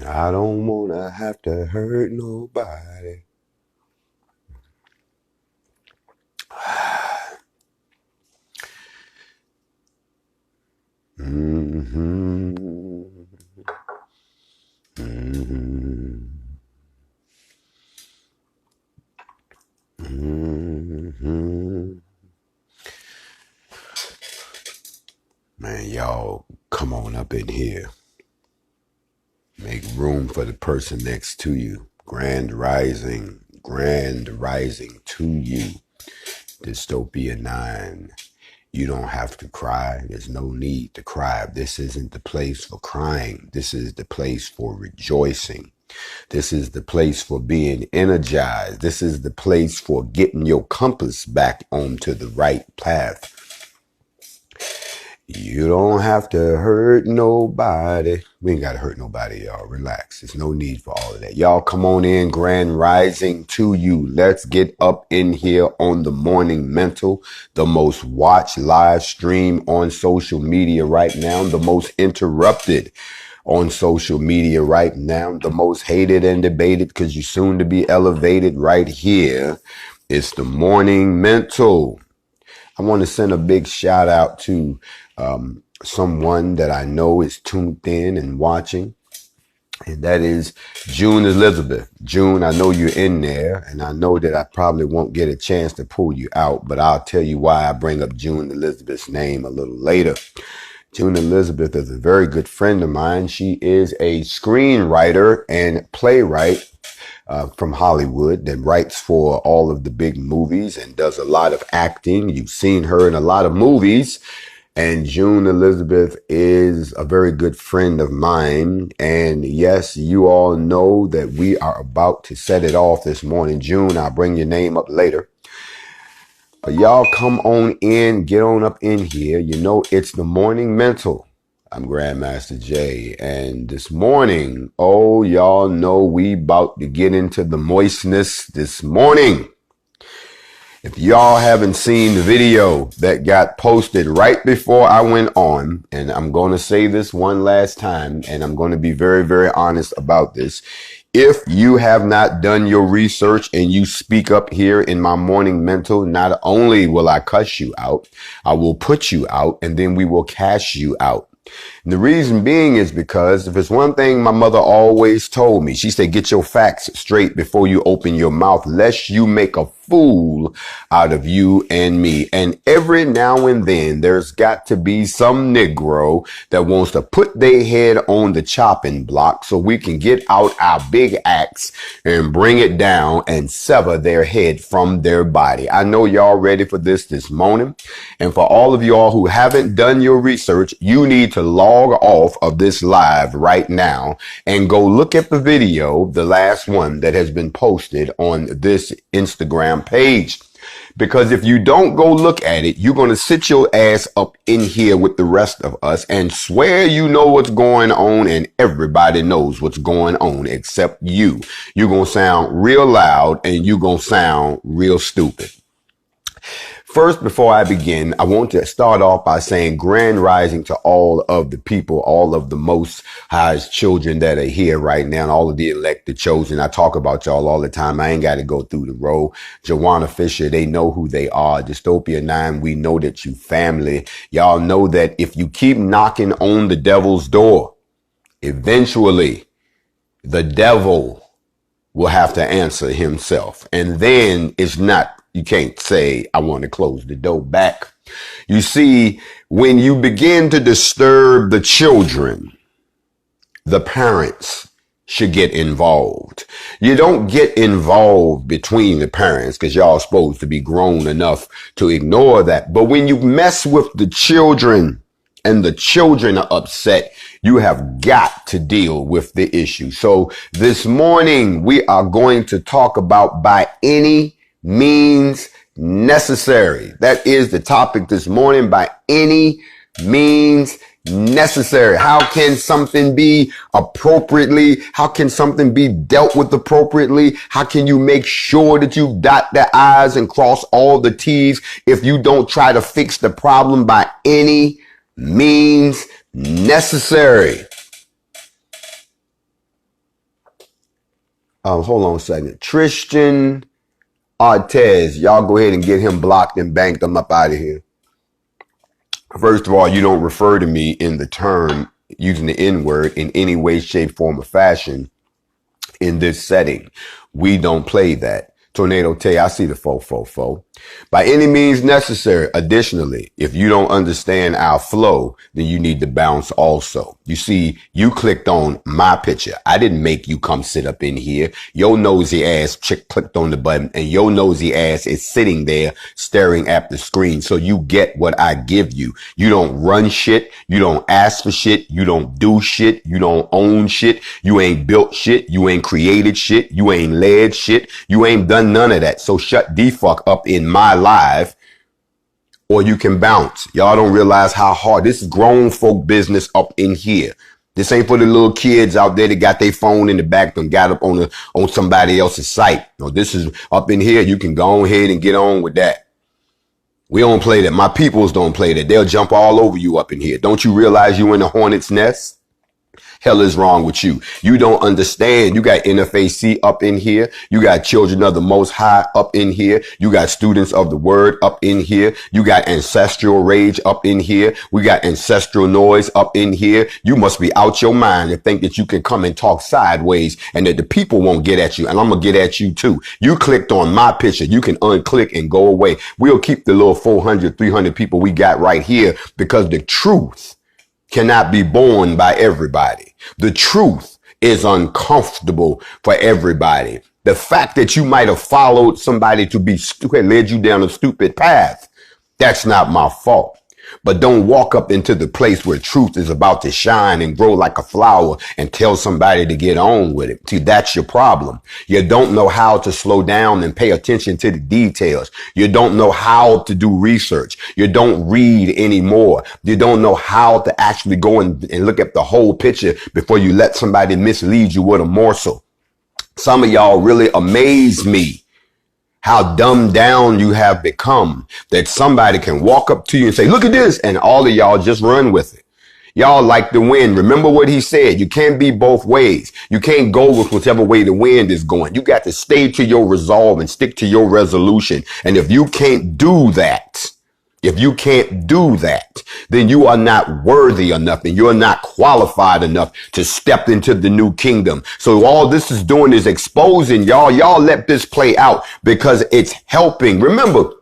I don't wanna have to hurt nobody. Mm-hmm. Mm-hmm. Mm-hmm. Man, y'all come on up in here. Make room for the person next to you. Grand rising to you. Dystopia 9. You don't have to cry. There's no need to cry. This isn't the place for crying. This is the place for rejoicing. This is the place for being energized. This is the place for getting your compass back onto the right path. You don't have to hurt nobody. We ain't got to hurt nobody, y'all. Relax. There's no need for all of that. Y'all come on in. Grand rising to you. Let's get up in here on the Morning Mental, the most watched live stream on social media right now, the most interrupted on social media right now, the most hated and debated because you're soon to be elevated right here. It's the Morning Mental. I want to send a big shout out to someone that I know is tuned in and watching, and that is June Elizabeth. June, I know you're in there, and I know that I probably won't get a chance to pull you out, but I'll tell you why I bring up June Elizabeth's name a little later. June Elizabeth is a very good friend of mine. She is a screenwriter and playwright from Hollywood that writes for all of the big movies and does a lot of acting. You've seen her in a lot of movies. And June Elizabeth is a very good friend of mine. And yes, you all know that we are about to set it off this morning. June, I'll bring your name up later. But y'all come on in, get on up in here. You know, it's the Morning Mental. I'm Grandmaster Jay, and this morning, oh, y'all know we about to get into the moistness this morning. If y'all haven't seen the video that got posted right before I went on, and I'm going to say this one last time, and I'm going to be very, very honest about this. If you have not done your research and you speak up here in my Morning Mental, not only will I cuss you out, I will put you out, and then we will cash you out. And the reason being is because if it's one thing my mother always told me, she said, get your facts straight before you open your mouth, lest you make a fool out of you and me. And every now and then there's got to be some Negro that wants to put their head on the chopping block so we can get out our big axe and bring it down and sever their head from their body. I know y'all ready for this morning. And for all of y'all who haven't done your research, you need to log off of this live right now and go look at the video, the last one that has been posted on this Instagram page. Because if you don't go look at it, you're going to sit your ass up in here with the rest of us and swear you know what's going on, and everybody knows what's going on except you. You're going to sound real loud and you're going to sound real stupid. First, before I begin, I want to start off by saying grand rising to all of the people, all of the Most High's children that are here right now, and all of the elected chosen. I talk about y'all all the time. I ain't got to go through the row. Joanna Fisher, they know who they are. Dystopia 9, we know that you family. Y'all know that if you keep knocking on the devil's door, eventually the devil will have to answer himself. And then it's not, you can't say, I want to close the door back. You see, when you begin to disturb the children, the parents should get involved. You don't get involved between the parents because y'all supposed to be grown enough to ignore that. But when you mess with the children and the children are upset, you have got to deal with the issue. So this morning, we are going to talk about by any means necessary. That is the topic this morning, by any means necessary. How can something be appropriately? How can something be dealt with appropriately? How can you make sure that you dot the I's and cross all the T's if you don't try to fix the problem by any means necessary? Hold on a second. Tristan Artez. Y'all go ahead and get him blocked and banked him up out of here. First of all, you don't refer to me in the term using the N-word in any way, shape, form, or fashion in this setting. We don't play that. Tornado Tay, I see the fo. By any means necessary. Additionally, if you don't understand our flow, then you need to bounce also. You see, you clicked on my picture. I didn't make you come sit up in here. Your nosy ass clicked on the button and your nosy ass is sitting there staring at the screen. So you get what I give you. You don't run shit. You don't ask for shit. You don't do shit. You don't own shit. You ain't built shit. You ain't created shit. You ain't led shit. You ain't done none of that. So shut the fuck up in my live or you can bounce. Y'all don't realize how hard this is grown folk business up in here. This ain't for the little kids out there that got their phone in the back and got up on somebody else's site. No, this is up in here. You can go ahead and get on with that. We don't play that. My peoples don't play that. They'll jump all over you up in here. Don't you realize you in a hornet's nest? Hell is wrong with you. You don't understand. You got NFAC up in here. You got children of the Most High up in here. You got students of the word up in here. You got ancestral rage up in here. We got ancestral noise up in here. You must be out your mind and think that you can come and talk sideways and that the people won't get at you. And I'm going to get at you too. You clicked on my picture. You can unclick and go away. We'll keep the little 400, 300 people we got right here because the truth cannot be borne by everybody. The truth is uncomfortable for everybody. The fact that you might have followed somebody to be stupid, led you down a stupid path, that's not my fault. But don't walk up into the place where truth is about to shine and grow like a flower and tell somebody to get on with it. See, that's your problem. You don't know how to slow down and pay attention to the details. You don't know how to do research. You don't read anymore. You don't know how to actually go and look at the whole picture before you let somebody mislead you with a morsel. Some of y'all really amaze me. How dumbed down you have become that somebody can walk up to you and say, look at this. And all of y'all just run with it. Y'all like the wind. Remember what he said. You can't be both ways. You can't go with whichever way the wind is going. You got to stay to your resolve and stick to your resolution. And if you can't do that, then you are not worthy enough and you're not qualified enough to step into the new kingdom. So all this is doing is exposing y'all. Y'all let this play out because it's helping. Remember,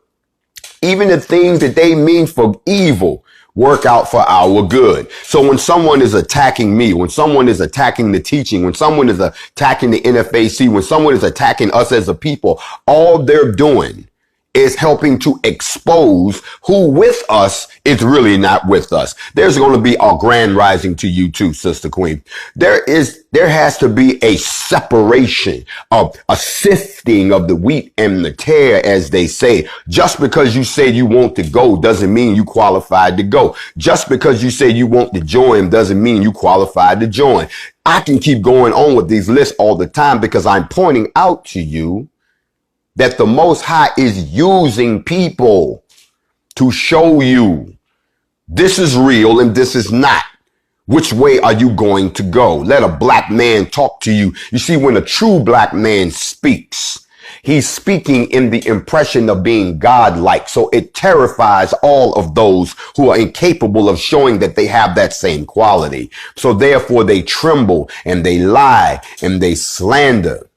even the things that they mean for evil work out for our good. So when someone is attacking me, when someone is attacking the teaching, when someone is attacking the NFAC, when someone is attacking us as a people, all they're doing is helping to expose who with us is really not with us. There's going to be a grand rising to you too, Sister Queen. There has to be a separation of a sifting of the wheat and the tare, as they say. Just because you say you want to go doesn't mean you qualified to go. Just because you say you want to join doesn't mean you qualified to join. I can keep going on with these lists all the time because I'm pointing out to you that the Most High is using people to show you this is real and this is not. Which way are you going to go? Let a black man talk to you. You see, when a true black man speaks, he's speaking in the impression of being godlike. So it terrifies all of those who are incapable of showing that they have that same quality. So therefore they tremble and they lie and they slander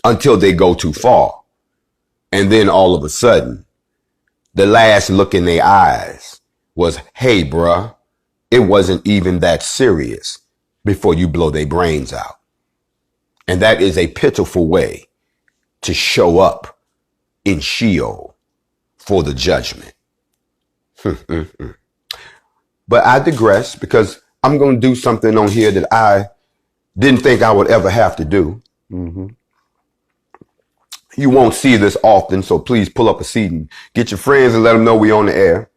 until they go too far. And then all of a sudden, the last look in their eyes was, hey, bruh, it wasn't even that serious, before you blow their brains out. And that is a pitiful way to show up in Sheol for the judgment. But I digress because I'm going to do something on here that I didn't think I would ever have to do. You won't see this often, so please pull up a seat and get your friends and let them know we on the air.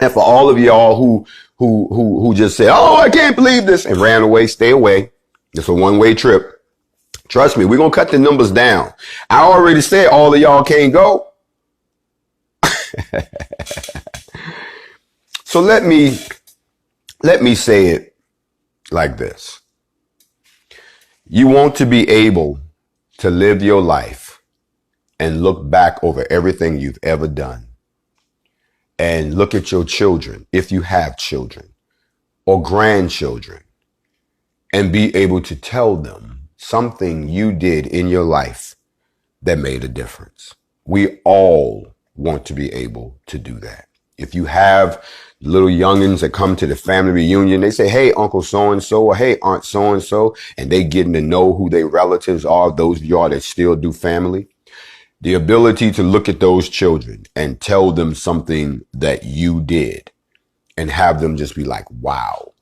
And for all of y'all who just said, oh, I can't believe this, and ran away, stay away. It's a one-way trip. Trust me, we're going to cut the numbers down. I already said all of y'all can't go. So let me say it like this. You want to be able to live your life and look back over everything you've ever done and look at your children, if you have children or grandchildren, and be able to tell them something you did in your life that made a difference. We all want to be able to do that. If you have little youngins that come to the family reunion, they say, hey, Uncle so-and-so, or hey, Aunt so-and-so, and they getting to know who their relatives are, those of y'all that still do family. The ability to look at those children and tell them something that you did and have them just be like, wow.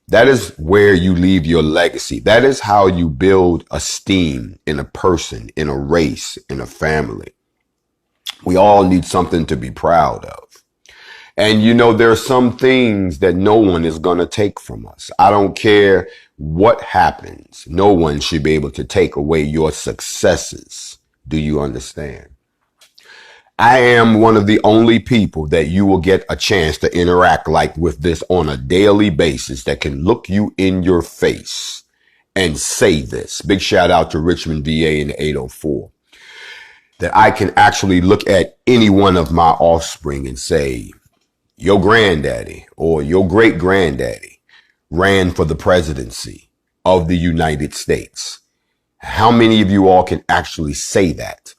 That is where you leave your legacy. That is how you build esteem in a person, in a race, in a family. We all need something to be proud of. And you know, there are some things that no one is going to take from us. I don't care what happens. No one should be able to take away your successes. Do you understand? I am one of the only people that you will get a chance to interact like with this on a daily basis that can look you in your face and say this. Big shout out to Richmond, VA in the 804. That I can actually look at any one of my offspring and say, your granddaddy or your great granddaddy ran for the presidency of the United States. How many of you all can actually say that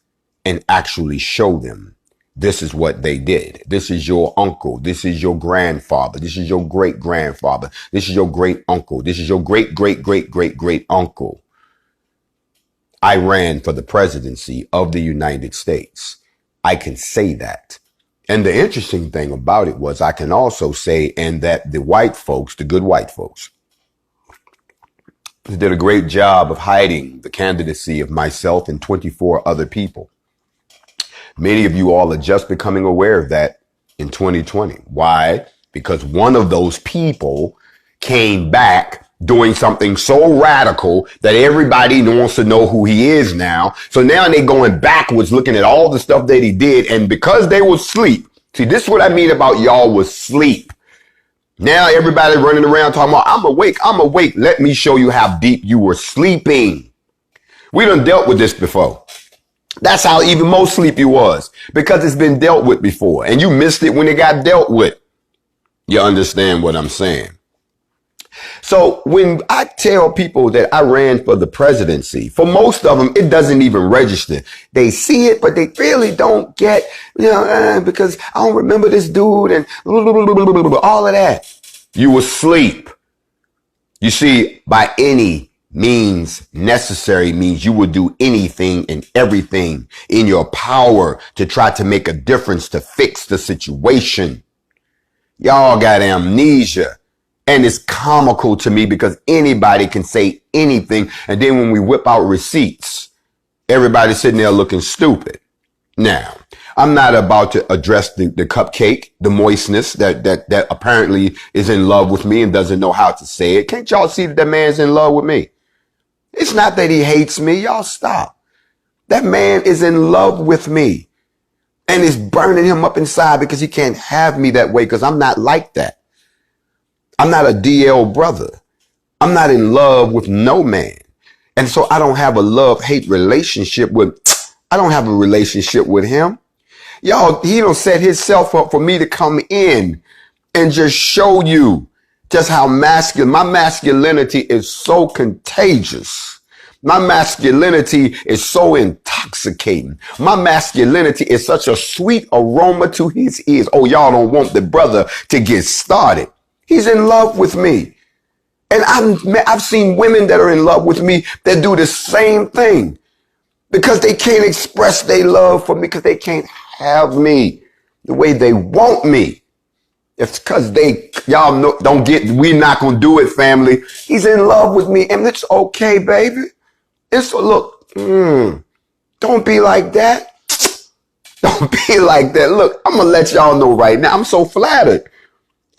and actually show them this is what they did? This is your uncle. This is your grandfather. This is your great grandfather. This is your great uncle. This is your great, great, great, great, great uncle. I ran for the presidency of the United States. I can say that. And the interesting thing about it was I can also say, and that the white folks, the good white folks, did a great job of hiding the candidacy of myself and 24 other people. Many of you all are just becoming aware of that in 2020. Why? Because one of those people came back doing something so radical that everybody wants to know who he is now. So now they're going backwards, looking at all the stuff that he did. And because they were asleep, see, this is what I mean about y'all was sleep. Now everybody running around talking about, I'm awake, I'm awake. Let me show you how deep you were sleeping. We done dealt with this before. That's how even more sleep you was, because it's been dealt with before and you missed it when it got dealt with. You understand what I'm saying? So when I tell people that I ran for the presidency, for most of them, it doesn't even register. They see it, but they really don't get, because I don't remember this dude and all of that. You were asleep. You see, by any means necessary means you would do anything and everything in your power to try to make a difference to fix the situation. Y'all got amnesia. And it's comical to me because anybody can say anything. And then when we whip out receipts, everybody's sitting there looking stupid. Now, I'm not about to address the cupcake, the moistness that apparently is in love with me and doesn't know how to say it. Can't y'all see that that man's in love with me? It's not that he hates me. Y'all stop. That man is in love with me and it's burning him up inside because he can't have me that way because I'm not like that. I'm not a DL brother. I'm not in love with no man. And so I don't have a love-hate relationship I don't have a relationship with him. Y'all, he don't set himself up for me to come in and just show you just how masculine. My masculinity is so contagious. My masculinity is so intoxicating. My masculinity is such a sweet aroma to his ears. Oh, y'all don't want the brother to get started. He's in love with me. And I've seen women that are in love with me that do the same thing because they can't express their love for me because they can't have me the way they want me. It's because y'all know, don't get, we're not going to do it, family. He's in love with me and it's okay, baby. Look, don't be like that. Don't be like that. Look, I'm going to let y'all know right now. I'm so flattered.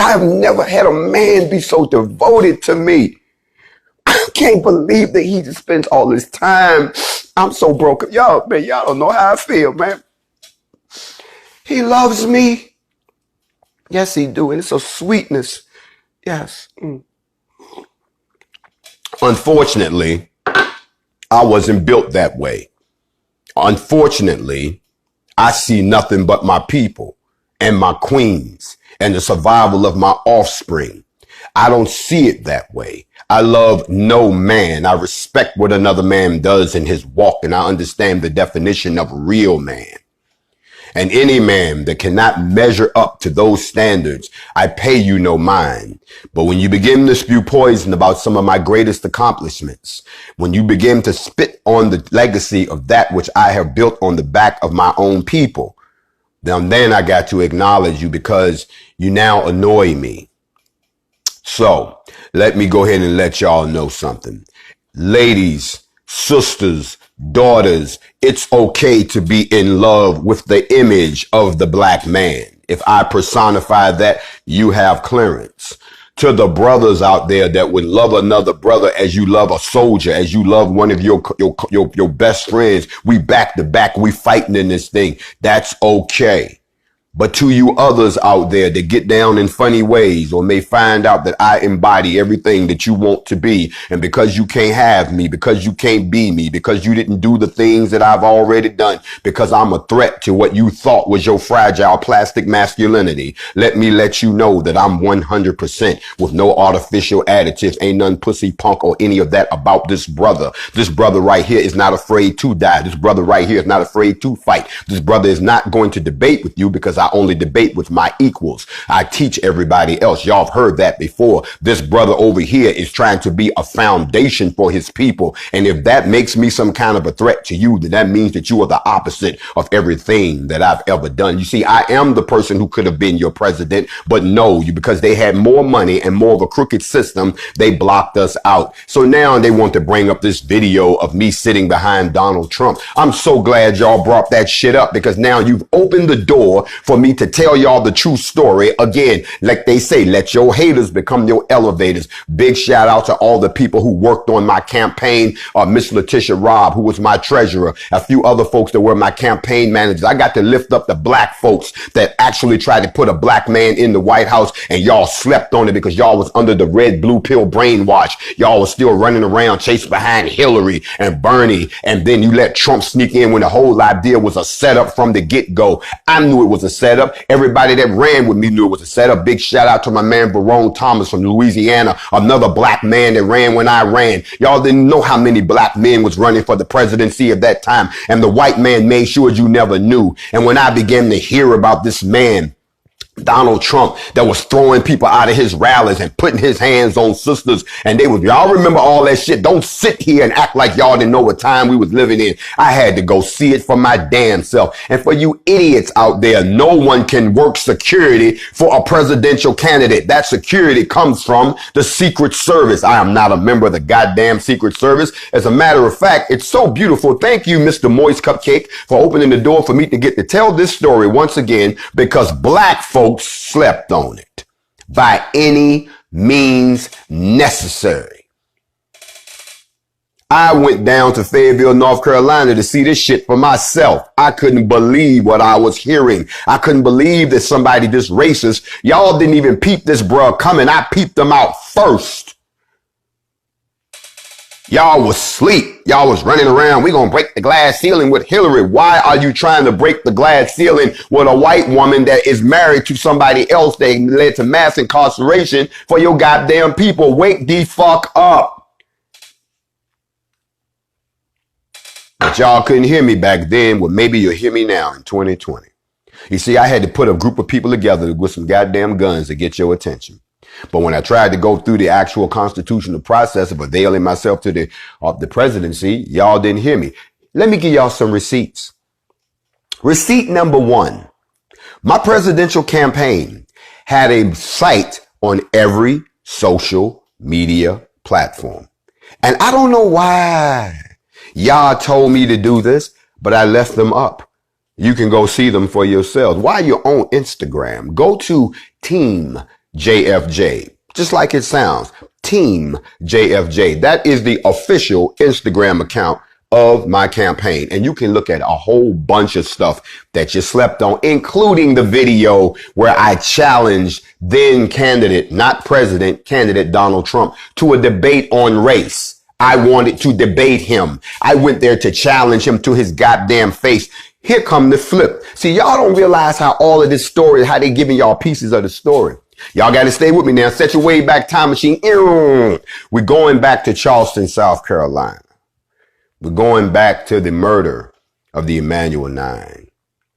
I've never had a man be so devoted to me. I can't believe that he just spends all this time. I'm so broken. Y'all, man, y'all don't know how I feel, man. He loves me. Yes, he do. And it's a sweetness. Yes. Unfortunately, I wasn't built that way. Unfortunately, I see nothing but my people and my queens and the survival of my offspring. I don't see it that way. I love no man. I respect what another man does in his walk, and I understand the definition of real man. And any man that cannot measure up to those standards, I pay you no mind. But when you begin to spew poison about some of my greatest accomplishments, when you begin to spit on the legacy of that which I have built on the back of my own people, then I got to acknowledge you, because you now annoy me. So let me go ahead and let y'all know something. Ladies, sisters, daughters, it's okay to be in love with the image of the black man. If I personify that, you have clearance. To the brothers out there that would love another brother as you love a soldier, as you love one of your best friends, we back to back, we fighting in this thing. That's okay. But to you others out there that get down in funny ways, or may find out that I embody everything that you want to be, and because you can't have me, because you can't be me, because you didn't do the things that I've already done, because I'm a threat to what you thought was your fragile plastic masculinity, let me let you know that I'm 100% with no artificial additives. Ain't none pussy, punk, or any of that about this brother. This brother right here is not afraid to die. This brother right here is not afraid to fight. This brother is not going to debate with you, because I only debate with my equals. I teach everybody else. Y'all have heard that before. This brother over here is trying to be a foundation for his people. And if that makes me some kind of a threat to you, then that means that you are the opposite of everything that I've ever done. You see, I am the person who could have been your president, but no, because they had more money and more of a crooked system, they blocked us out. So now they want to bring up this video of me sitting behind Donald Trump. I'm so glad y'all brought that shit up, because now you've opened the door for me to tell y'all the true story. Again, like they say, let your haters become your elevators. Big shout out to all the people who worked on my campaign. Miss Letitia Robb, who was my treasurer, a few other folks that were my campaign managers. I got to lift up the black folks that actually tried to put a black man in the White House, and y'all slept on it because y'all was under the red blue pill brainwash. Y'all was still running around chasing behind Hillary and Bernie, and then you let Trump sneak in when the whole idea was a setup from the get-go. I knew it was a setup. Everybody that ran with me knew it was a setup. Big shout out to my man Barone Thomas from Louisiana, another black man that ran when I ran. Y'all didn't know how many black men was running for the presidency at that time, and the white man made sure you never knew. And when I began to hear about this man, Donald Trump, that was throwing people out of his rallies and putting his hands on sisters, and y'all remember all that shit. Don't sit here and act like y'all didn't know what time we was living in. I had to go see it for my damn self. And for you idiots out there, no one can work security for a presidential candidate. That security comes from the Secret Service. I am not a member of the goddamn Secret Service. As a matter of fact, it's so beautiful. Thank you, Mr. Moist Cupcake, for opening the door for me to get to tell this story once again, because black folks slept on it by any means necessary. I went down to Fayetteville, North Carolina to see this shit for myself. I couldn't believe what I was hearing. I couldn't believe that somebody this racist, y'all didn't even peep this bruh coming. I peeped them out first. Y'all was asleep. Y'all was running around. We gonna break the glass ceiling with Hillary. Why are you trying to break the glass ceiling with a white woman that is married to somebody else that led to mass incarceration for your goddamn people? Wake the fuck up. But y'all couldn't hear me back then. Well, maybe you'll hear me now in 2020. You see, I had to put a group of people together with some goddamn guns to get your attention. But when I tried to go through the actual constitutional process of availing myself to the presidency, y'all didn't hear me. Let me give y'all some receipts. Receipt number one, my presidential campaign had a site on every social media platform. And I don't know why y'all told me to do this, but I left them up. You can go see them for yourselves. While you're on Instagram, go to Team JFJ, just like it sounds, Team JFJ. That is the official Instagram account of my campaign. And you can look at a whole bunch of stuff that you slept on, including the video where I challenged then candidate, not president, candidate Donald Trump to a debate on race. I wanted to debate him. I went there to challenge him to his goddamn face. Here come the flip. See, y'all don't realize how all of this story, how they giving y'all pieces of the story. Y'all got to stay with me now. Set your way back time machine. We're going back to Charleston, South Carolina. We're going back to the murder of the Emanuel 9.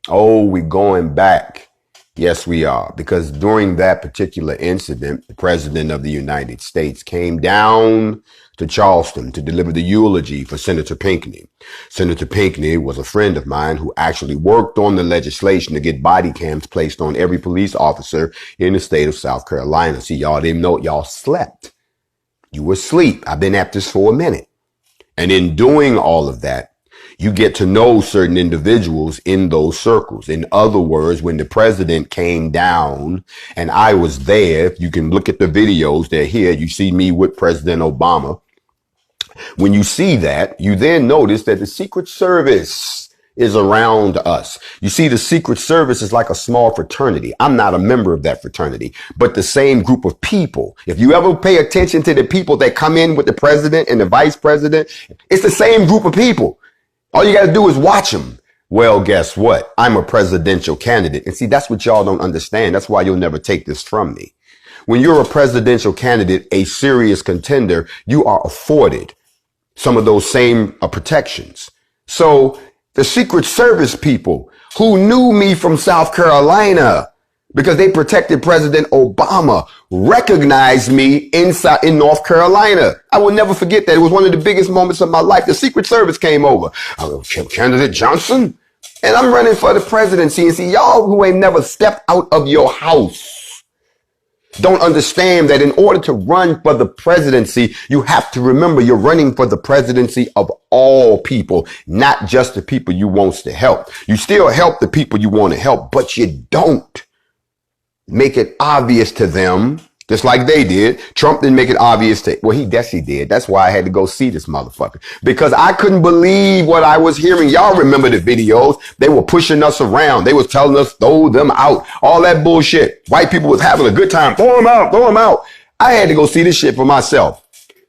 Oh, we're going back. Yes, we are. Because during that particular incident, the President of the United States came down to Charleston to deliver the eulogy for Senator Pinckney. Senator Pinckney was a friend of mine who actually worked on the legislation to get body cams placed on every police officer in the state of South Carolina. See, y'all didn't know y'all slept. You were asleep. I've been at this for a minute. And in doing all of that, you get to know certain individuals in those circles. In other words, when the president came down and I was there, you can look at the videos. They're here. You see me with President Obama. When you see that, you then notice that the Secret Service is around us. You see, the Secret Service is like a small fraternity. I'm not a member of that fraternity, but the same group of people. If you ever pay attention to the people that come in with the president and the vice president, it's the same group of people. All you got to do is watch them. Well, guess what? I'm a presidential candidate. And see, that's what y'all don't understand. That's why you'll never take this from me. When you're a presidential candidate, a serious contender, you are afforded some of those same protections. So the Secret Service people who knew me from South Carolina because they protected President Obama recognized me in North Carolina. I will never forget that. It was one of the biggest moments of my life. The Secret Service came over. I go, Candidate Johnson? And I'm running for the presidency. And see, y'all who ain't never stepped out of your house don't understand that in order to run for the presidency, you have to remember you're running for the presidency of all people, not just the people you want to help. You still help the people you want to help, but you don't make it obvious to them, just like they did. Trump didn't make it obvious to, well, he did. That's why I had to go see this motherfucker, because I couldn't believe what I was hearing. Y'all remember the videos? They were pushing us around. They was telling us, throw them out, all that bullshit. White people was having a good time. Throw them out, throw them out. I had to go see this shit for myself.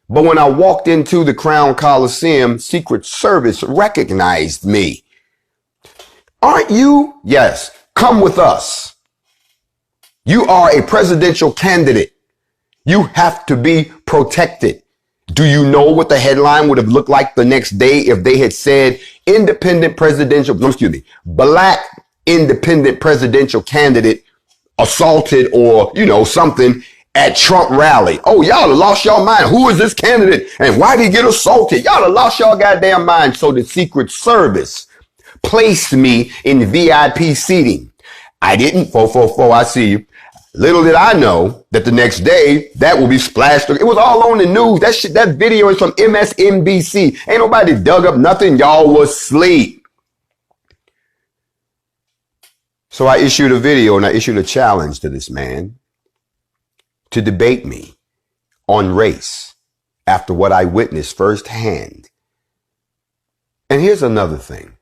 But when I walked into the Crown Coliseum, Secret Service recognized me. Aren't you? Yes. Come with us. You are a presidential candidate. You have to be protected. Do you know what the headline would have looked like the next day if they had said black independent presidential candidate assaulted or, something at Trump rally? Oh, y'all have lost your mind. Who is this candidate? And why did he get assaulted? Y'all have lost your goddamn mind. So the Secret Service placed me in VIP seating. I didn't. 444, I see you. Little did I know that the next day that will be splashed. It was all on the news. That video is from MSNBC. Ain't nobody dug up nothing. Y'all was asleep. So I issued a video and I issued a challenge to this man to debate me on race after what I witnessed firsthand. And here's another thing.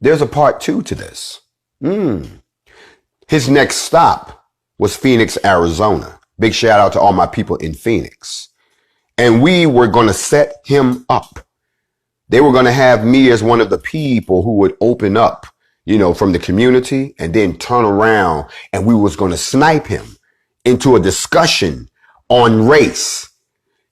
There's a part 2 to this. His next stop was Phoenix, Arizona. Big shout out to all my people in Phoenix. And we were going to set him up. They were going to have me as one of the people who would open up, from the community and then turn around, and we was going to snipe him into a discussion on race.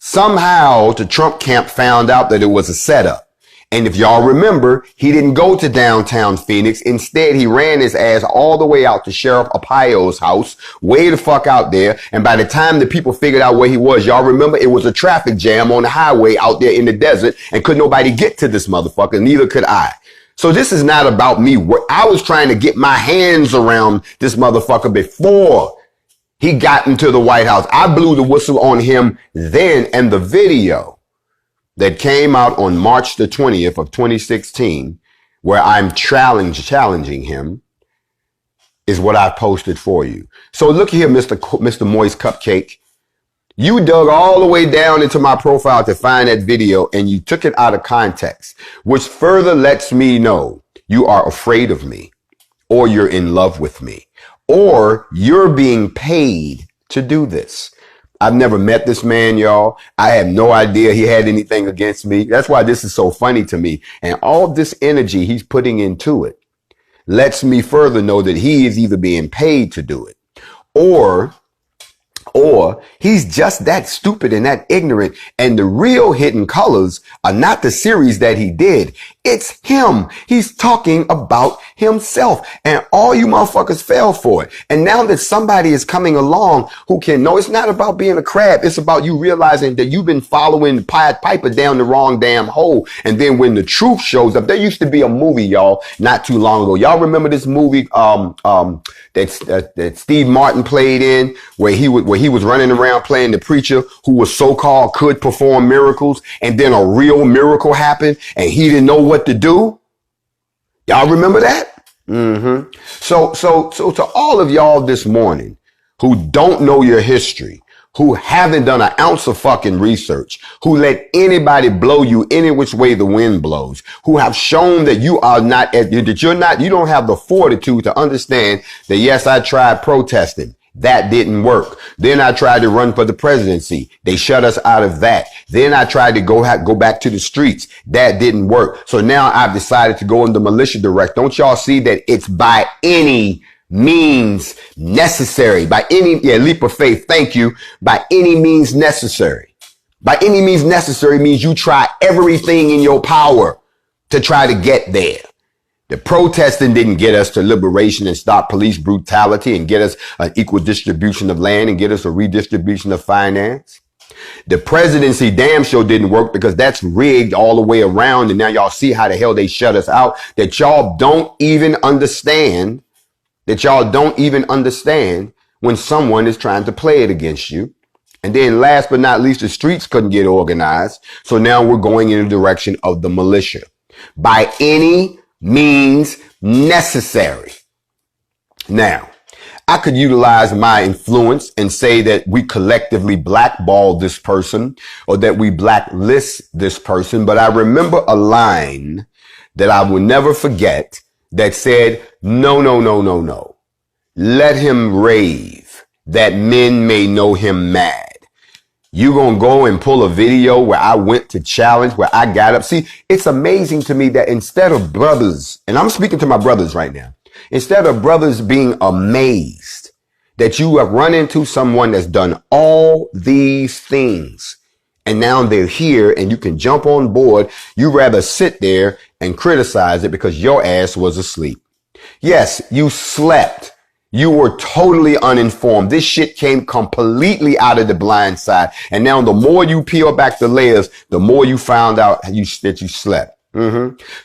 Somehow the Trump camp found out that it was a setup. And if y'all remember, he didn't go to downtown Phoenix. Instead, he ran his ass all the way out to Sheriff Arpaio's house, way the fuck out there. And by the time the people figured out where he was, y'all remember it was a traffic jam on the highway out there in the desert, and could nobody get to this motherfucker. Neither could I. So this is not about me. I was trying to get my hands around this motherfucker before he got into the White House. I blew the whistle on him then, and the video that came out on March the 20th of 2016, where I'm challenging him, is what I posted for you. So look here, Mr. Moist Cupcake. You dug all the way down into my profile to find that video, and you took it out of context, which further lets me know you are afraid of me, or you're in love with me, or you're being paid to do this. I've never met this man, y'all. I have no idea he had anything against me. That's why this is so funny to me. And all this energy he's putting into it lets me further know that he is either being paid to do it or he's just that stupid and that ignorant. And the real Hidden Colors are not the series that he did. It's him. He's talking about himself. And all you motherfuckers fell for it. And now that somebody is coming along who can know it's not about being a crab. It's about you realizing that you've been following Pied Piper down the wrong damn hole. And then when the truth shows up, there used to be a movie, y'all, not too long ago. Y'all remember this movie that Steve Martin played in where he was running around playing the preacher who was so-called could perform miracles, and then a real miracle happened and he didn't know what to do? Y'all remember that? So to all of y'all this morning who don't know your history, who haven't done an ounce of fucking research, who let anybody blow you any which way the wind blows, who have shown that you don't have the fortitude to understand that, yes, I tried protesting. That didn't work. Then I tried to run for the presidency. They shut us out of that. Then I tried to go back to the streets. That didn't work. So now I've decided to go in the militia direct. Don't y'all see that it's by any means necessary, by any leap of faith. Thank you. By any means necessary. By any means necessary means you try everything in your power to try to get there. The protesting didn't get us to liberation and stop police brutality and get us an equal distribution of land and get us a redistribution of finance. The presidency damn sure didn't work because that's rigged all the way around. And now y'all see how the hell they shut us out, that y'all don't even understand, when someone is trying to play it against you. And then last but not least, the streets couldn't get organized. So now we're going in the direction of the militia. By any means necessary. Now, I could utilize my influence and say that we collectively blackball this person or that we blacklist this person. But I remember a line that I will never forget that said, no. Let him rave that men may know him mad. You gonna go and pull a video where I went to challenge, where I got up. See, it's amazing to me that instead of brothers, and I'm speaking to my brothers right now, instead of brothers being amazed that you have run into someone that's done all these things and now they're here and you can jump on board, you rather sit there and criticize it because your ass was asleep. Yes, you slept. You were totally uninformed. This shit came completely out of the blind side. And now the more you peel back the layers, the more you found out that you slept.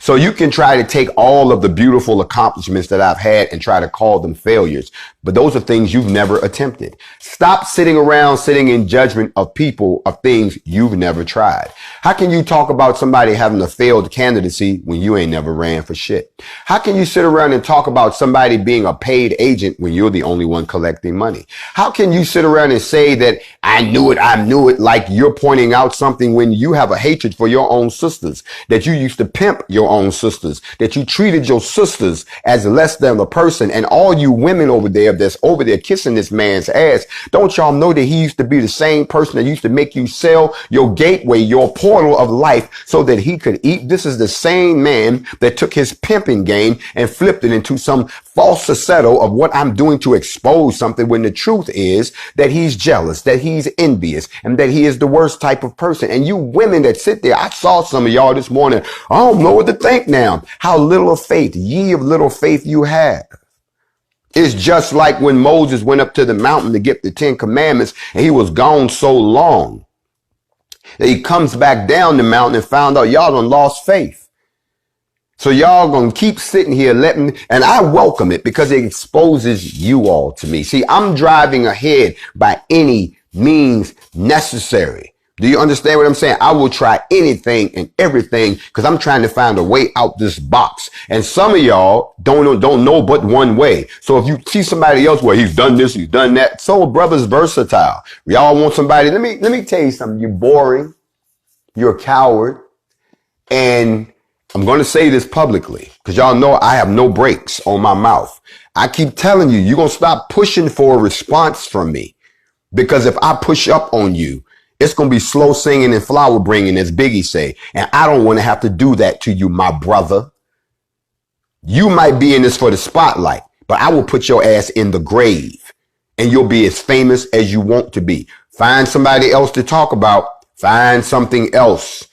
So you can try to take all of the beautiful accomplishments that I've had and try to call them failures. But those are things you've never attempted. Stop sitting around sitting in judgment of people, of things you've never tried. How can you talk about somebody having a failed candidacy when you ain't never ran for shit? How can you sit around and talk about somebody being a paid agent when you're the only one collecting money? How can you sit around and say that I knew it, like you're pointing out something when you have a hatred for your own sisters, that you used to pimp your own sisters, that you treated your sisters as less than a person, and all you women over there that's over there kissing this man's ass, don't y'all know that he used to be the same person that used to make you sell your gateway, your portal of life so that he could eat? This is the same man that took his pimping game and flipped it into some false falsetto of what I'm doing to expose something, when the truth is that he's jealous, that he's envious, and that he is the worst type of person. And you women that sit there, I saw some of y'all this morning, I don't know what to think now. How little of faith, ye of little faith you have. It's just like when Moses went up to the mountain to get the 10 commandments and he was gone so long that he comes back down the mountain and found out y'all done lost faith. So y'all gonna keep sitting here and I welcome it because it exposes you all to me. See, I'm driving ahead by any means necessary. Do you understand what I'm saying? I will try anything and everything because I'm trying to find a way out this box. And some of y'all don't know but one way. So if you see somebody else where he's done this, he's done that. So a brother's versatile. Y'all want somebody. Let me tell you something. You're boring. You're a coward. And I'm going to say this publicly because y'all know I have no brakes on my mouth. I keep telling you, you're going to stop pushing for a response from me. Because if I push up on you, it's going to be slow singing and flower bringing, as Biggie say. And I don't want to have to do that to you, my brother. You might be in this for the spotlight, but I will put your ass in the grave and you'll be as famous as you want to be. Find somebody else to talk about. Find something else.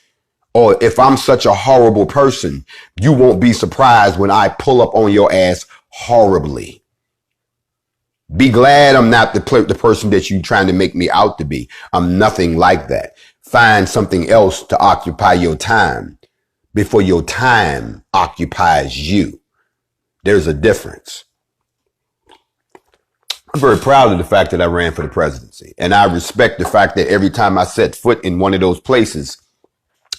Or if I'm such a horrible person, you won't be surprised when I pull up on your ass horribly. Be glad I'm not the person that you're trying to make me out to be. I'm nothing like that. Find something else to occupy your time before your time occupies you. There's a difference. I'm very proud of the fact that I ran for the presidency. And I respect the fact that every time I set foot in one of those places.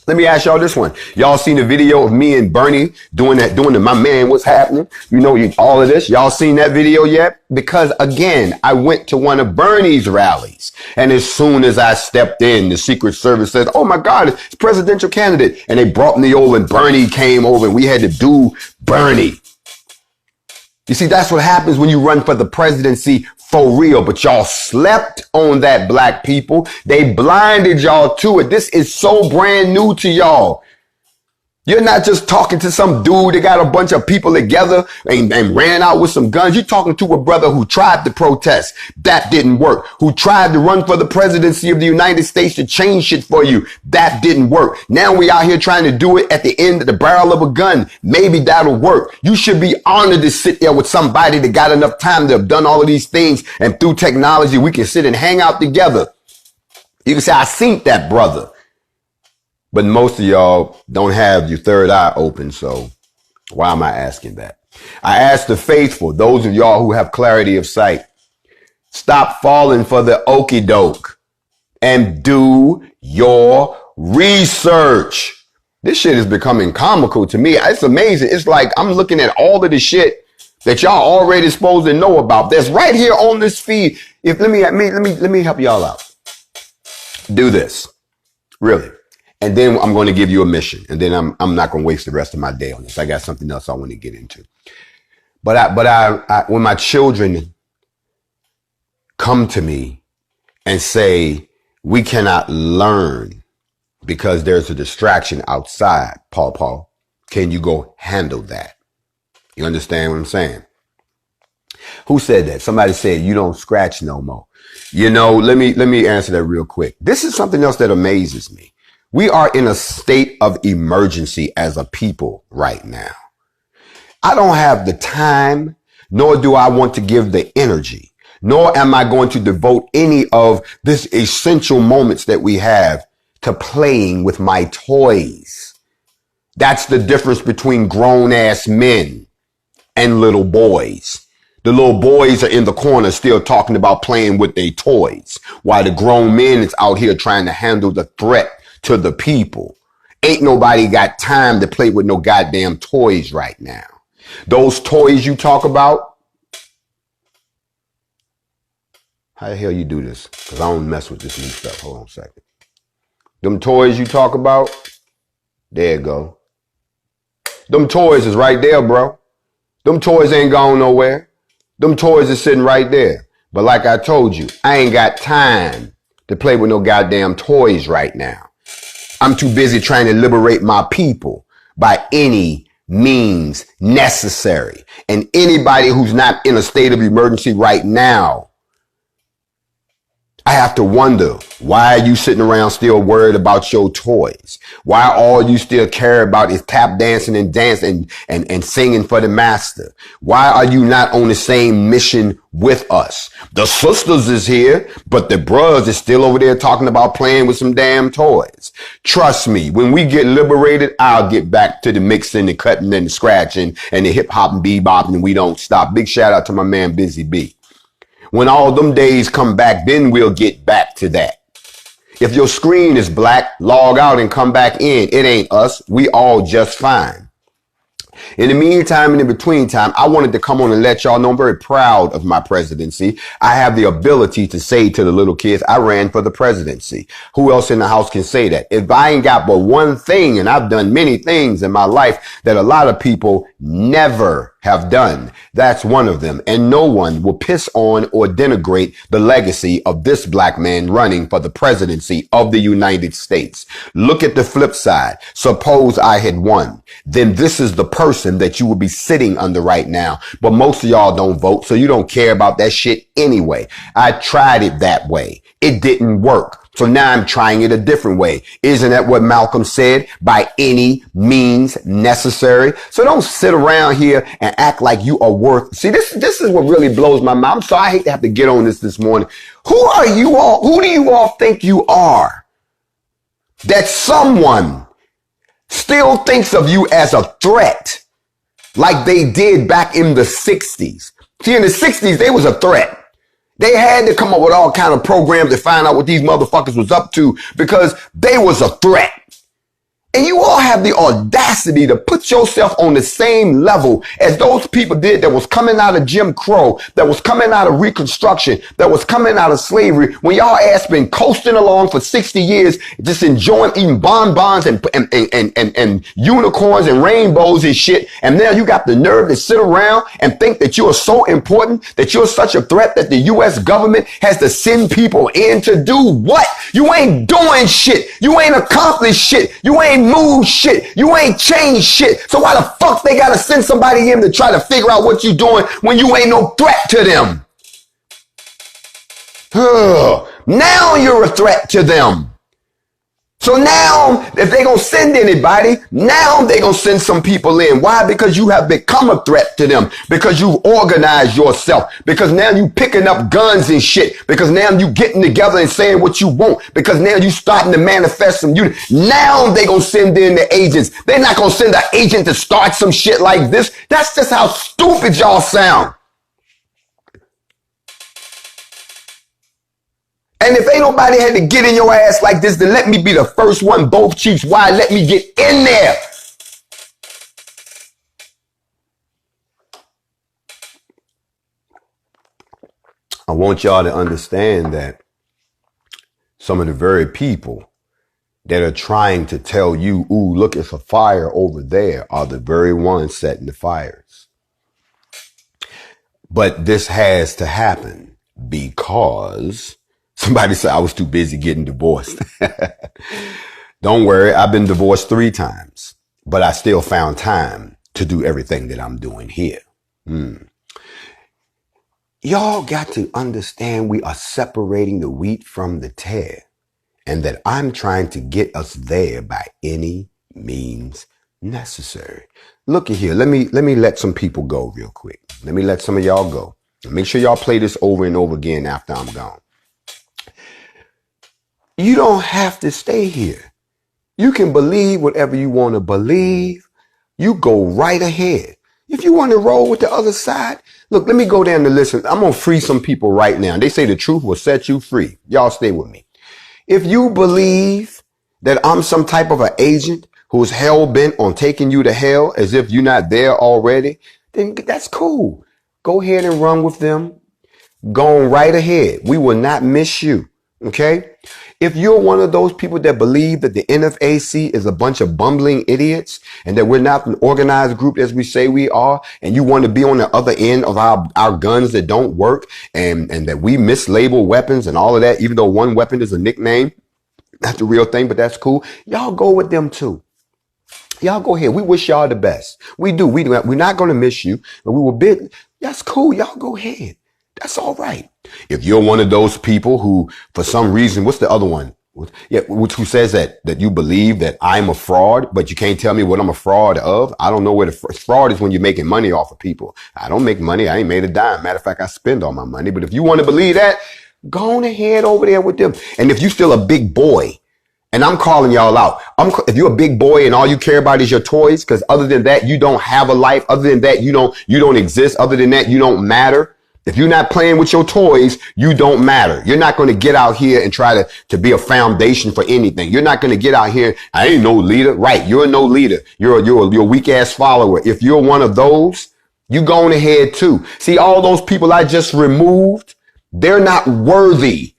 Let me ask y'all this one. Y'all seen the video of me and Bernie doing the my man, what's happening? You know, all of this. Y'all seen that video yet? Because again, I went to one of Bernie's rallies. And as soon as I stepped in, the Secret Service said, oh my God, it's presidential candidate. And they brought me over and Bernie came over and we had to do Bernie. You see, that's what happens when you run for the presidency for real. But y'all slept on that, black people. They blinded y'all to it. This is so brand new to y'all. You're not just talking to some dude that got a bunch of people together and ran out with some guns. You're talking to a brother who tried to protest. That didn't work. Who tried to run for the presidency of the United States to change shit for you. That didn't work. Now we out here trying to do it at the end of the barrel of a gun. Maybe that'll work. You should be honored to sit there with somebody that got enough time to have done all of these things. And through technology, we can sit and hang out together. You can say, I seen that brother. But most of y'all don't have your third eye open, so why am I asking that? I ask the faithful, those of y'all who have clarity of sight, stop falling for the okie doke and do your research. This shit is becoming comical to me. It's amazing. It's like I'm looking at all of the shit that y'all already supposed to know about. That's right here on this feed. Let me help y'all out. Do this. Really. And then I'm going to give you a mission. And then I'm not going to waste the rest of my day on this. I got something else I want to get into. But when my children come to me and say, we cannot learn because there's a distraction outside, Paul, can you go handle that? You understand what I'm saying? Who said that? Somebody said, you don't scratch no more. You know, let me answer that real quick. This is something else that amazes me. We are in a state of emergency as a people right now. I don't have the time, nor do I want to give the energy, nor am I going to devote any of this essential moments that we have to playing with my toys. That's the difference between grown ass men and little boys. The little boys are in the corner still talking about playing with their toys, while the grown men is out here trying to handle the threat to the people. Ain't nobody got time to play with no goddamn toys right now. Those toys you talk about, how the hell you do this? Because I don't mess with this new stuff. Hold on a second. Them toys you talk about, there you go. Them toys is right there, bro. Them toys ain't going nowhere. Them toys are sitting right there. But like I told you, I ain't got time to play with no goddamn toys right now. I'm too busy trying to liberate my people by any means necessary. And anybody who's not in a state of emergency right now, I have to wonder, why are you sitting around still worried about your toys? Why all you still care about is tap dancing and dancing and singing for the master? Why are you not on the same mission with us? The sisters is here, but the bros is still over there talking about playing with some damn toys. Trust me, when we get liberated, I'll get back to the mixing, the cutting and the scratching and the hip hop and bebopping, and we don't stop. Big shout out to my man, Busy B. When all them days come back, then we'll get back to that. If your screen is black, log out and come back in. It ain't us. We all just fine. In the meantime and in between time, I wanted to come on and let y'all know I'm very proud of my presidency. I have the ability to say to the little kids, I ran for the presidency. Who else in the house can say that? If I ain't got but one thing, and I've done many things in my life that a lot of people never have done. That's one of them. And no one will piss on or denigrate the legacy of this black man running for the presidency of the United States. Look at the flip side. Suppose I had won. Then this is the person that you would be sitting under right now. But most of y'all don't vote, so you don't care about that shit anyway. I tried it that way. It didn't work. So now I'm trying it a different way. Isn't that what Malcolm said? By any means necessary. So don't sit around here and act like you are worth. See, this is what really blows my mind. So I hate to have to get on this morning. Who are you all? Who do you all think you are? That someone still thinks of you as a threat like they did back in the 60s. See, in the 60s, they was a threat. They had to come up with all kind of programs to find out what these motherfuckers was up to because they was a threat. And you all have the audacity to put yourself on the same level as those people did that was coming out of Jim Crow, that was coming out of Reconstruction, that was coming out of slavery, when y'all ass been coasting along for 60 years, just enjoying eating bonbons and unicorns and rainbows and shit. And now you got the nerve to sit around and think that you are so important, that you're such a threat that the U.S. government has to send people in to do what? You ain't doing shit. You ain't accomplished shit. You ain't move shit. You ain't changed shit. So why the fuck they gotta send somebody in to try to figure out what you doing when you ain't no threat to them? Now you're a threat to them. So now, if they gonna send anybody, now they gonna send some people in. Why? Because you have become a threat to them. Because you've organized yourself. Because now you picking up guns and shit. Because now you getting together and saying what you want. Because now you starting to manifest some unity. Now they gonna send in the agents. They're not gonna send an agent to start some shit like this. That's just how stupid y'all sound. And if ain't nobody had to get in your ass like this, then let me be the first one, both cheeks wide. Let me get in there. I want y'all to understand that some of the very people that are trying to tell you, ooh, look, it's a fire over there, are the very ones setting the fires. But this has to happen because somebody said I was too busy getting divorced. Don't worry, I've been divorced 3 times, but I still found time to do everything that I'm doing here. Y'all got to understand we are separating the wheat from the tare, and that I'm trying to get us there by any means necessary. Look at here. Let me let some people go real quick. Let me let some of y'all go. Make sure y'all play this over and over again after I'm gone. You don't have to stay here. You can believe whatever you want to believe. You go right ahead. If you want to roll with the other side, look, let me go down the list. I'm going to free some people right now. They say the truth will set you free. Y'all stay with me. If you believe that I'm some type of an agent who's hell-bent on taking you to hell as if you're not there already, then that's cool. Go ahead and run with them. Go right ahead. We will not miss you. Okay? If you're one of those people that believe that the NFAC is a bunch of bumbling idiots and that we're not an organized group as we say we are, and you want to be on the other end of our guns that don't work and that we mislabel weapons and all of that, even though one weapon is a nickname, not the real thing, but that's cool. Y'all go with them too. Y'all go ahead. We wish y'all the best. We do. We're not going to miss you, but we will bid. That's cool. Y'all go ahead. That's all right. If you're one of those people who, for some reason, what's the other one? Who says that you believe that I'm a fraud, but you can't tell me what I'm a fraud of? I don't know where the fraud is when you're making money off of people. I don't make money. I ain't made a dime. Matter of fact, I spend all my money. But if you want to believe that, go on ahead over there with them. And if you're still a big boy, and I'm calling y'all out, if you're a big boy and all you care about is your toys, because other than that, you don't have a life. Other than that, you don't exist. Other than that, you don't matter. If you're not playing with your toys, you don't matter. You're not going to get out here and try to be a foundation for anything. You're not going to get out here. I ain't no leader. Right. You're no leader. You're a weak ass follower. If you're one of those, you going ahead too. See, all those people I just removed, they're not worthy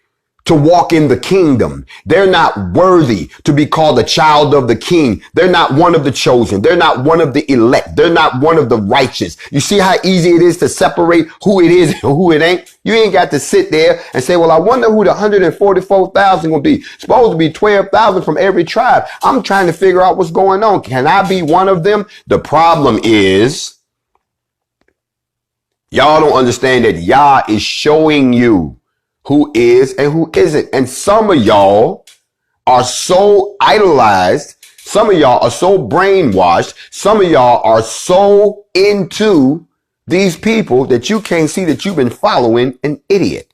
to walk in the kingdom. They're not worthy to be called a child of the king. They're not one of the chosen. They're not one of the elect. They're not one of the righteous. You see how easy it is to separate who it is and who it ain't? You ain't got to sit there and say, well, I wonder who the 144,000 will be. Supposed to be 12,000 from every tribe. I'm trying to figure out what's going on. Can I be one of them? The problem is y'all don't understand that Yah is showing you who is and who isn't. And some of y'all are so idolized. Some of y'all are so brainwashed. Some of y'all are so into these people that you can't see that you've been following an idiot.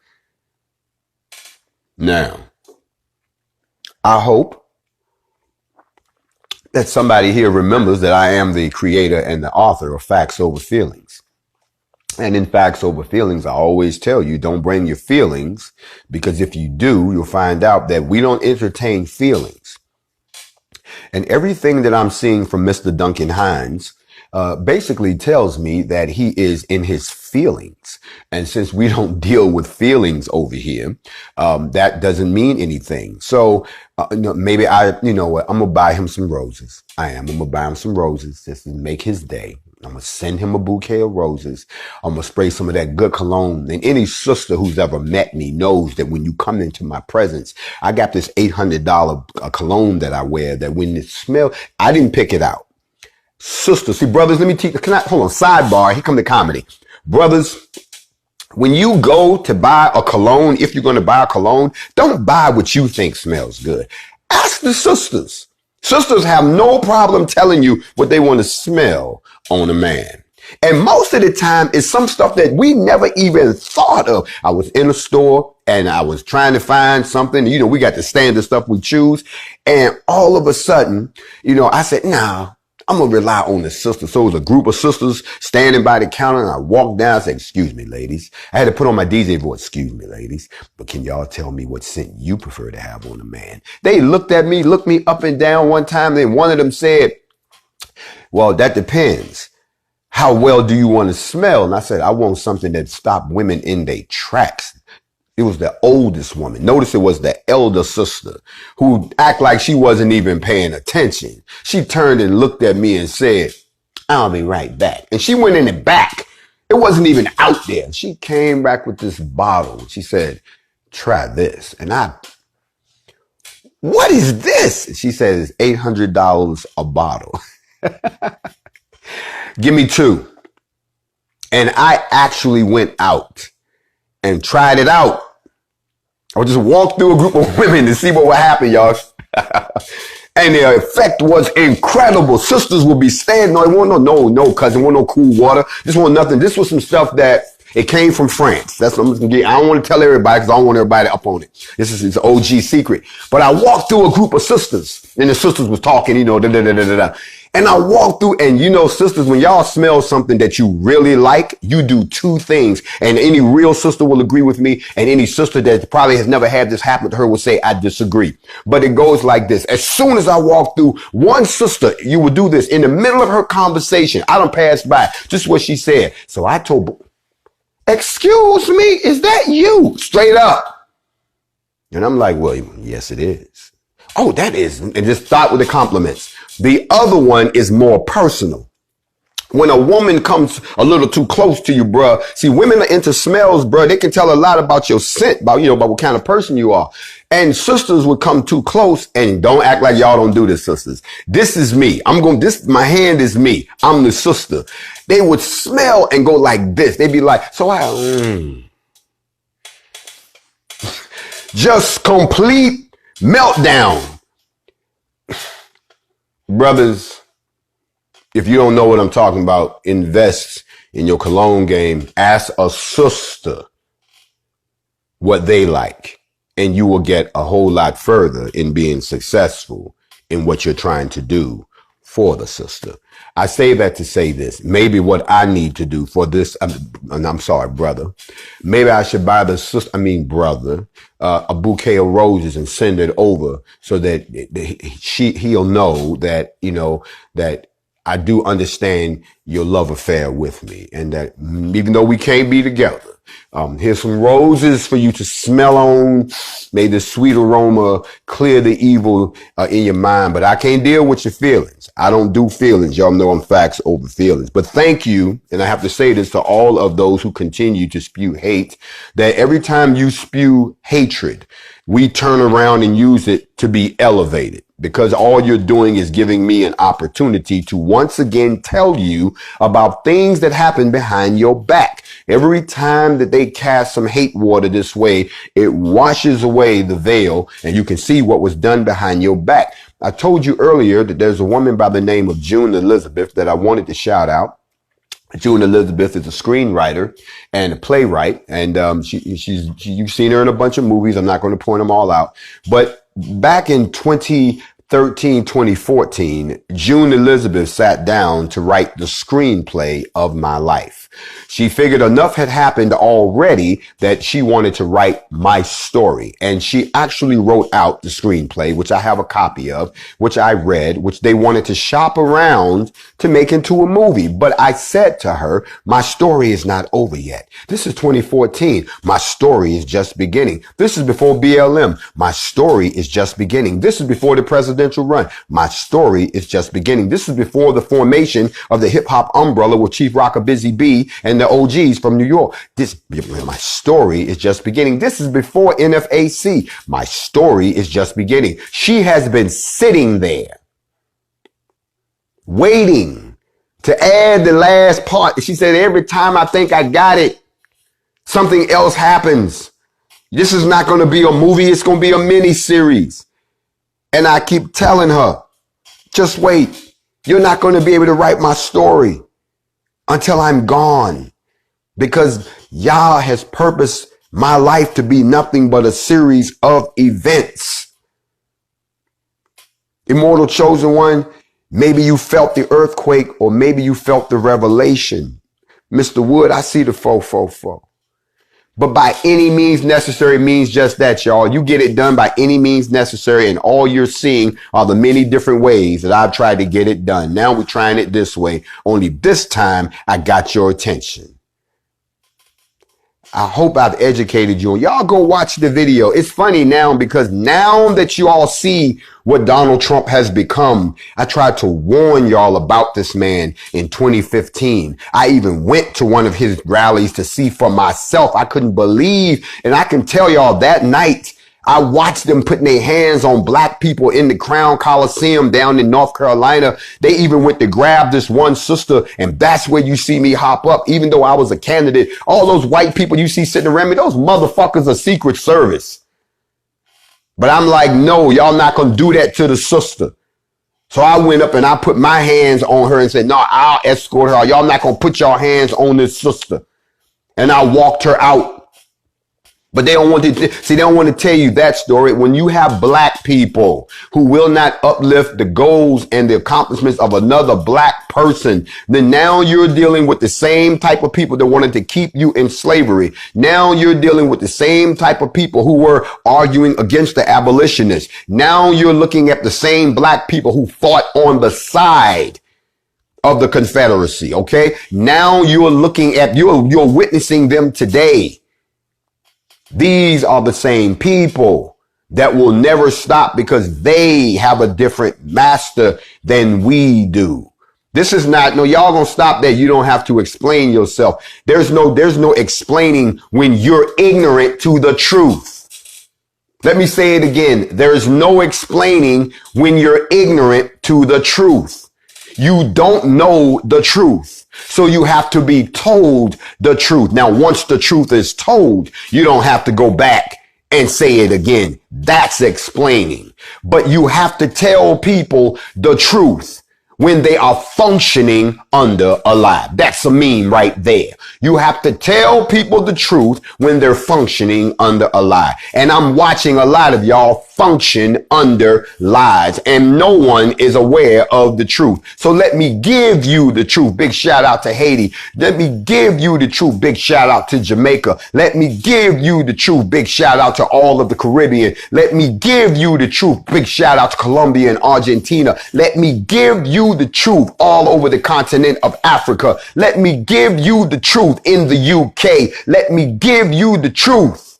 Now, I hope that somebody here remembers that I am the creator and the author of Facts Over Feelings. And in Facts Over Feelings, I always tell you, don't bring your feelings, because if you do, you'll find out that we don't entertain feelings. And everything that I'm seeing from Mr. Duncan Hines basically tells me that he is in his feelings. And since we don't deal with feelings over here, that doesn't mean anything. So maybe you know what, I'm going to buy him some roses. I'm going to buy him some roses just to make his day. I'm going to send him a bouquet of roses. I'm going to spray some of that good cologne. And any sister who's ever met me knows that when you come into my presence, I got this $800 cologne that I wear that when it smells, I didn't pick it out. Sisters, see, brothers, let me teach. Hold on, sidebar. Here come the comedy. Brothers, when you go to buy a cologne, if you're going to buy a cologne, don't buy what you think smells good. Ask the sisters. Sisters have no problem telling you what they want to smell on a man. And most of the time it's some stuff that we never even thought of. I was in a store and I was trying to find something. You know, we got the standard stuff we choose. And all of a sudden, you know, I said, nah, I'm going to rely on the sisters. So it was a group of sisters standing by the counter, and I walked down and said, excuse me, ladies. I had to put on my DJ voice, excuse me, ladies, but can y'all tell me what scent you prefer to have on a man? They looked me up and down one time. Then one of them said, well, that depends. How well do you want to smell? And I said, I want something that stopped women in their tracks. It was the oldest woman. Notice it was the elder sister who act like she wasn't even paying attention. She turned and looked at me and said, I'll be right back. And she went in the back. It wasn't even out there. She came back with this bottle. She said, try this. And what is this? She said, it's $800 a bottle. Give me two. And I actually went out and tried it out. I would just walk through a group of women to see what would happen, y'all. And the effect was incredible. Sisters would be standing. No, it wasn't no cousin, it wasn't no cool water. This wasn't nothing. This was some stuff that it came from France. That's what I'm just gonna get. I don't want to tell everybody because I don't want everybody up on it. This is an OG secret. But I walked through a group of sisters, and the sisters was talking, you know, And I walked through, and you know, sisters, when y'all smell something that you really like, you do two things. And any real sister will agree with me, and any sister that probably has never had this happen to her will say, I disagree. But it goes like this. As soon as I walk through, one sister, you would do this in the middle of her conversation. I done passed by. Just what she said. So I told, excuse me, is that you? Straight up. And I'm like, well, yes, it is. Oh, that is. And just start with the compliments. The other one is more personal. When a woman comes a little too close to you, bruh. See, women are into smells, bruh. They can tell a lot about your scent, about what kind of person you are. And sisters would come too close, and don't act like y'all don't do this, sisters. This is me. My hand is me. I'm the sister. They would smell and go like this. They'd be like, just complete meltdown. Brothers, if you don't know what I'm talking about, invest in your cologne game. Ask a sister what they like, and you will get a whole lot further in being successful in what you're trying to do for the sister. I say that to say this. Maybe what I need to do for this, and I'm sorry, brother. Maybe I should buy brother, a bouquet of roses and send it over so that he'll know that, that I do understand your love affair with me, and that even though we can't be together, here's some roses for you to smell on. May the sweet aroma clear the evil in your mind, but I can't deal with your feelings. I don't do feelings. Y'all know I'm facts over feelings. But thank you, and I have to say this to all of those who continue to spew hate, that every time you spew hatred, we turn around and use it to be elevated, because all you're doing is giving me an opportunity to once again tell you about things that happen behind your back. Every time that they cast some hate water this way, it washes away the veil and you can see what was done behind your back. I told you earlier that there's a woman by the name of June Elizabeth that I wanted to shout out. June Elizabeth is a screenwriter and a playwright, and you've seen her in a bunch of movies. I'm not going to point them all out, but back in 2013, 2014, June Elizabeth sat down to write the screenplay of my life. She figured enough had happened already that she wanted to write my story. And she actually wrote out the screenplay, which I have a copy of, which I read, which they wanted to shop around to make into a movie. But I said to her, my story is not over yet. This is 2014. My story is just beginning. This is before BLM. My story is just beginning. This is before the presidential run. My story is just beginning. This is before the formation of the hip hop umbrella with Chief Rocker Busy B and the OGs from New York. My story is just beginning. This is before NFAC. My story is just beginning. She has been sitting there waiting to add the last part. She said, every time I think I got it, something else happens. This is not going to be a movie. It's going to be a mini series. And I keep telling her, just wait. You're not going to be able to write my story until I'm gone, because Yah has purposed my life to be nothing but a series of events. Immortal Chosen One, maybe you felt the earthquake, or maybe you felt the revelation. Mr. Wood, I see the 444. But by any means necessary means just that, y'all. You get it done by any means necessary, and all you're seeing are the many different ways that I've tried to get it done. Now we're trying it this way. Only this time I got your attention. I hope I've educated you. Y'all go watch the video. It's funny now, because now that you all see what Donald Trump has become, I tried to warn y'all about this man in 2015. I even went to one of his rallies to see for myself. I couldn't believe, and I can tell y'all that night, I watched them putting their hands on black people in the Crown Coliseum down in North Carolina. They even went to grab this one sister, and that's where you see me hop up. Even though I was a candidate, all those white people you see sitting around me, those motherfuckers are Secret Service. But I'm like, no, y'all not going to do that to the sister. So I went up and I put my hands on her and said, no, I'll escort her. Y'all not going to put your hands on this sister. And I walked her out. But they don't want to see, they don't want to tell you that story. When you have black people who will not uplift the goals and the accomplishments of another black person, then now you're dealing with the same type of people that wanted to keep you in slavery. Now you're dealing with the same type of people who were arguing against the abolitionists. Now you're looking at the same black people who fought on the side of the Confederacy. Okay. Now you're looking at, you're witnessing them today. These are the same people that will never stop because they have a different master than we do. This is not, no, y'all gonna stop there. You don't have to explain yourself. There's no explaining when you're ignorant to the truth. Let me say it again. There is no explaining when you're ignorant to the truth. You don't know the truth. So you have to be told the truth. Now, once the truth is told, you don't have to go back and say it again. That's explaining. But you have to tell people the truth when they are functioning under a lie. That's a meme right there. You have to tell people the truth when they're functioning under a lie. And I'm watching a lot of y'all function under lies, and no one is aware of the truth. So let me give you the truth. Big shout out to Haiti. Let me give you the truth. Big shout out to Jamaica. Let me give you the truth. Big shout out to all of the Caribbean. Let me give you the truth. Big shout out to Colombia and Argentina. Let me give you you the truth all over the continent of Africa. Let me give you the truth in the UK. Let me give you the truth,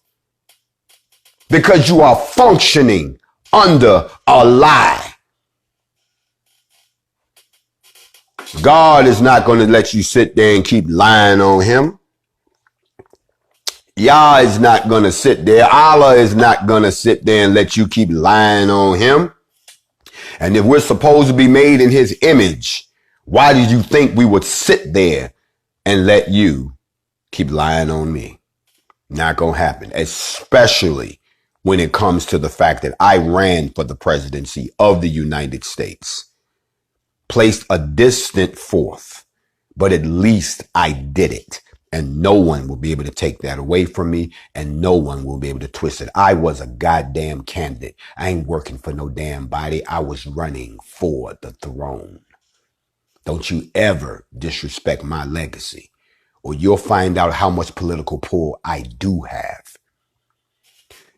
because you are functioning under a lie. God is not going to let you sit there and keep lying on him. Yah is not going to sit there. Allah is not going to sit there and let you keep lying on him. And if we're supposed to be made in his image, why did you think we would sit there and let you keep lying on me? Not going to happen, especially when it comes to the fact that I ran for the presidency of the United States. Placed a distant fourth, but at least I did it. And no one will be able to take that away from me, and no one will be able to twist it. I was a goddamn candidate. I ain't working for no damn body. I was running for the throne. Don't you ever disrespect my legacy, or you'll find out how much political pull I do have.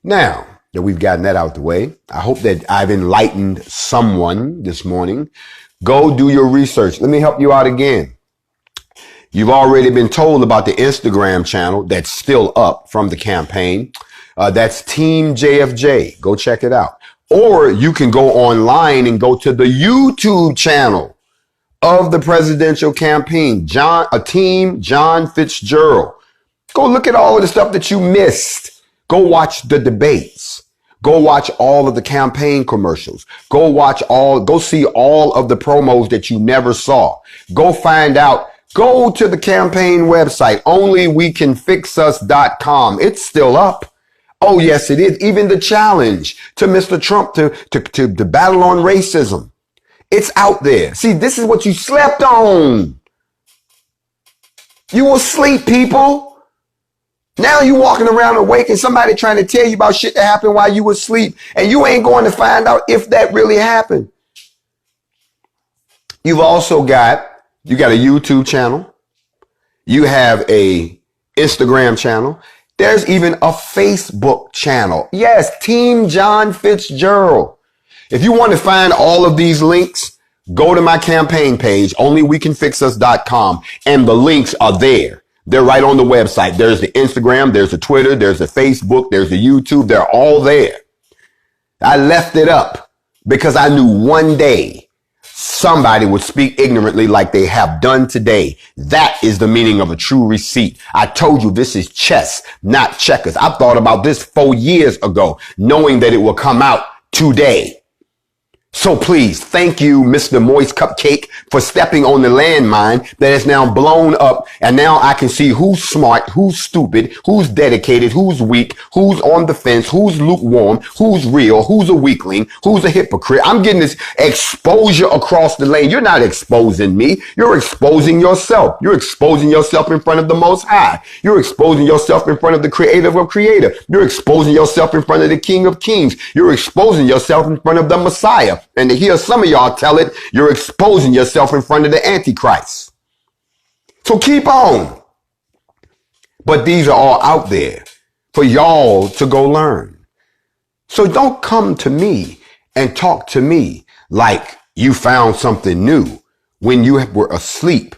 Now that we've gotten that out the way, I hope that I've enlightened someone this morning. Go do your research. Let me help you out again. You've already been told about the Instagram channel that's still up from the campaign. That's Team JFJ. Go check it out. Or you can go online and go to the YouTube channel of the presidential campaign, Team John Fitzgerald. Go look at all of the stuff that you missed. Go watch the debates. Go watch all of the campaign commercials. Go see all of the promos that you never saw. Go find out. Go to the campaign website, onlywecanfixus.com. It's still up. Oh, yes, it is. Even the challenge to Mr. Trump to battle on racism. It's out there. See, this is what you slept on. You were asleep, people. Now you walking around awake and somebody trying to tell you about shit that happened while you were asleep, and you ain't going to find out if that really happened. You've also got a YouTube channel. You have a Instagram channel. There's even a Facebook channel. Yes, Team John Fitzgerald. If you want to find all of these links, go to my campaign page, onlywecanfixus.com, and the links are there. They're right on the website. There's the Instagram, there's the Twitter, there's the Facebook, there's the YouTube. They're all there. I left it up because I knew one day somebody would speak ignorantly like they have done today. That is the meaning of a true receipt. I told you this is chess, not checkers. I thought about this 4 years ago, knowing that it will come out today. So please, thank you, Mr. Moist Cupcake, for stepping on the landmine that is now blown up. And now I can see who's smart, who's stupid, who's dedicated, who's weak, who's on the fence, who's lukewarm, who's real, who's a weakling, who's a hypocrite. I'm getting this exposure across the lane. You're not exposing me. You're exposing yourself. You're exposing yourself in front of the Most High. You're exposing yourself in front of the Creator of Creator. You're exposing yourself in front of the King of Kings. You're exposing yourself in front of the Messiah. And to hear some of y'all tell it, you're exposing yourself in front of the Antichrist. So keep on. But these are all out there for y'all to go learn. So don't come to me and talk to me like you found something new when you were asleep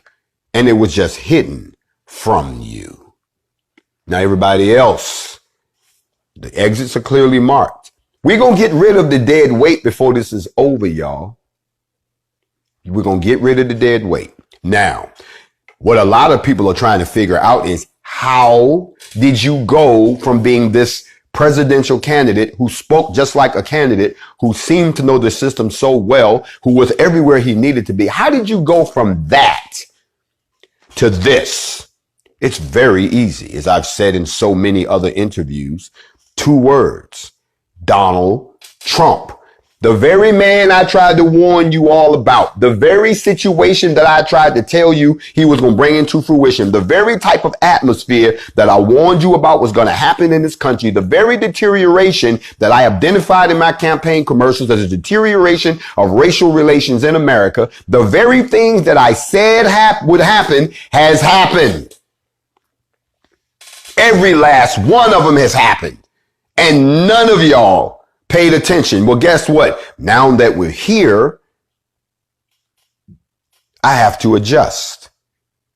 and it was just hidden from you. Now everybody else, the exits are clearly marked. We're going to get rid of the dead weight before this is over, y'all. We're going to get rid of the dead weight. Now, what a lot of people are trying to figure out is, how did you go from being this presidential candidate who spoke just like a candidate, who seemed to know the system so well, who was everywhere he needed to be? How did you go from that to this? It's very easy. As I've said in so many other interviews, 2 words. Donald Trump. The very man I tried to warn you all about, the very situation that I tried to tell you he was going to bring into fruition, the very type of atmosphere that I warned you about was going to happen in this country, the very deterioration that I identified in my campaign commercials as a deterioration of racial relations in America, the very things that I said would happen has happened. Every last one of them has happened. And none of y'all paid attention. Well, guess what? Now that we're here, I have to adjust.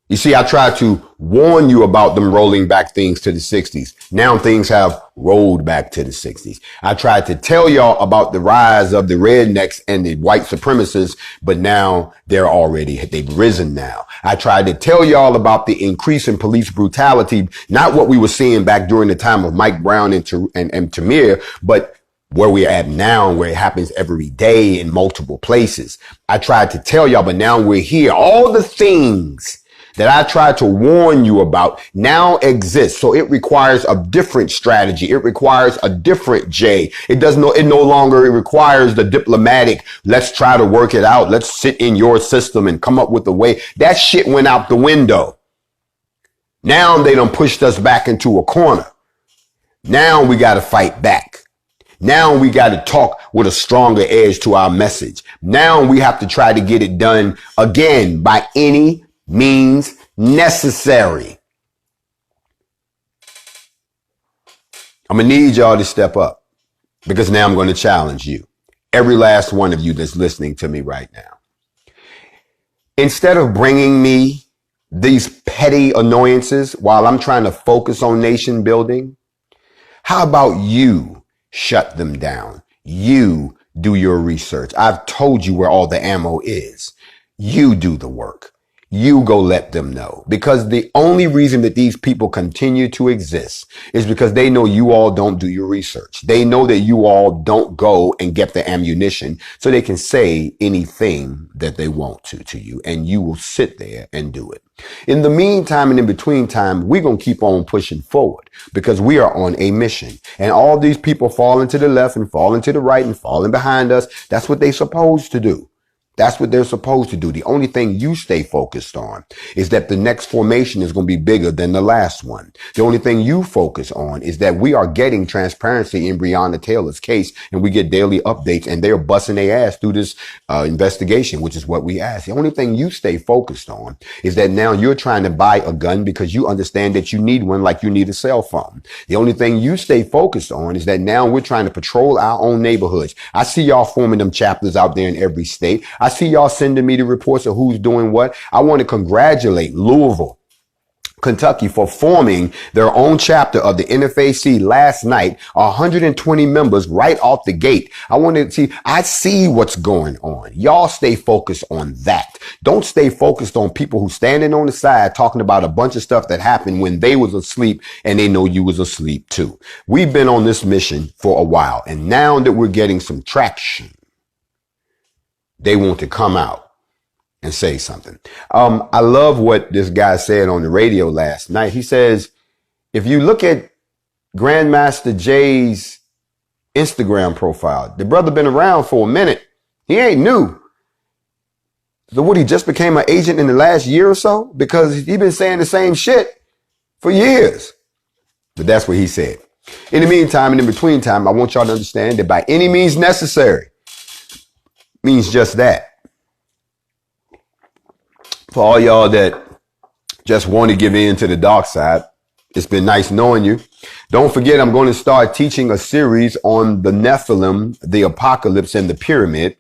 You see, I tried to warn you about them rolling back things to the 60s. Now things have rolled back to the 60s. I tried to tell y'all about the rise of the rednecks and the white supremacists, but now they've risen now. I tried to tell y'all about the increase in police brutality, not what we were seeing back during the time of Mike Brown and Tamir, but where we're at now, where it happens every day in multiple places. I tried to tell y'all, but now we're here. All the things that I tried to warn you about now exists. So it requires a different strategy. It requires a different J. It no longer requires the diplomatic, let's try to work it out. Let's sit in your system and come up with a way. That shit went out the window. Now they done pushed us back into a corner. Now we got to fight back. Now we got to talk with a stronger edge to our message. Now we have to try to get it done again by any means necessary. I'm going to need y'all to step up because now I'm going to challenge you. Every last one of you that's listening to me right now. Instead of bringing me these petty annoyances while I'm trying to focus on nation building, how about you shut them down? You do your research. I've told you where all the ammo is. You do the work. You go let them know, because the only reason that these people continue to exist is because they know you all don't do your research. They know that you all don't go and get the ammunition so they can say anything that they want to you, and you will sit there and do it. In the meantime and in between time, we're going to keep on pushing forward because we are on a mission, and all these people falling to the left and falling to the right and falling behind us. That's what they're supposed to do. That's what they're supposed to do. The only thing you stay focused on is that the next formation is going to be bigger than the last one. The only thing you focus on is that we are getting transparency in Breonna Taylor's case, and we get daily updates, and they're busting their ass through this investigation, which is what we ask. The only thing you stay focused on is that now you're trying to buy a gun because you understand that you need one like you need a cell phone. The only thing you stay focused on is that now we're trying to patrol our own neighborhoods. I see y'all forming them chapters out there in every state. I see y'all sending me the reports of who's doing what. I want to congratulate Louisville, Kentucky, for forming their own chapter of the NFAC last night, 120 members right off the gate. I see what's going on. Y'all stay focused on that. Don't stay focused on people who standing on the side talking about a bunch of stuff that happened when they was asleep and they know you was asleep too. We've been on this mission for a while, and now that we're getting some traction, they want to come out and say something. I love what this guy said on the radio last night. He says, if you look at Grandmaster Jay's Instagram profile, the brother been around for a minute. He ain't new. So what, he just became an agent in the last year or so? Because he been saying the same shit for years. But that's what he said. In the meantime and in between time, I want y'all to understand that by any means necessary means just that. For all y'all that just want to give in to the dark side, it's been nice knowing you. Don't forget, I'm going to start teaching a series on the Nephilim, the apocalypse, and the pyramid,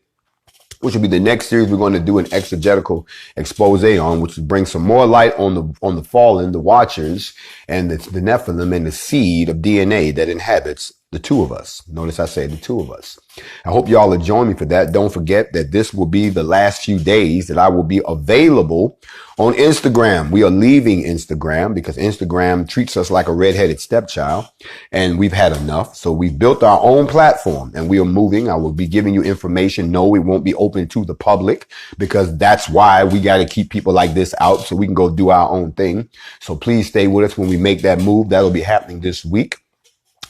which will be the next series we're going to do an exegetical expose on, which will bring some more light on the fallen, the watchers, and the Nephilim, and the seed of DNA that inhabits the two of us. Notice I say the two of us. I hope y'all will join me for that. Don't forget that this will be the last few days that I will be available on Instagram. We are leaving Instagram because Instagram treats us like a redheaded stepchild, and we've had enough. So we've built our own platform and we are moving. I will be giving you information. No, it won't be open to the public because that's why we got to keep people like this out so we can go do our own thing. So please stay with us when we make that move. That'll be happening this week.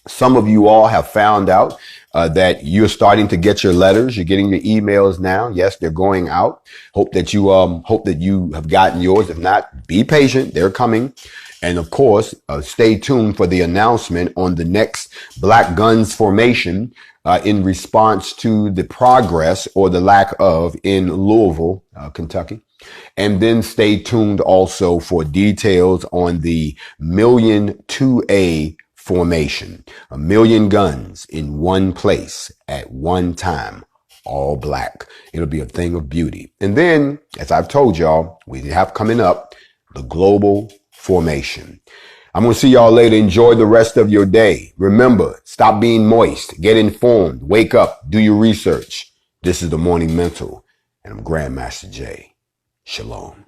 Some of you all have found out that you're starting to get your letters. You're getting your emails now. Yes, they're going out. Hope that you have gotten yours. If not, be patient. They're coming. And of course, stay tuned for the announcement on the next Black Guns formation in response to the progress or the lack of in Louisville, Kentucky. And then stay tuned also for details on the Million 2A formation. 1 million guns in one place at one time, all black. It'll be a thing of beauty. And then, as I've told y'all, we have coming up the global formation. I'm going to see y'all later. Enjoy the rest of your day. Remember, stop being moist. Get informed. Wake up. Do your research. This is the Morning Mental, and I'm Grandmaster Jay. Shalom.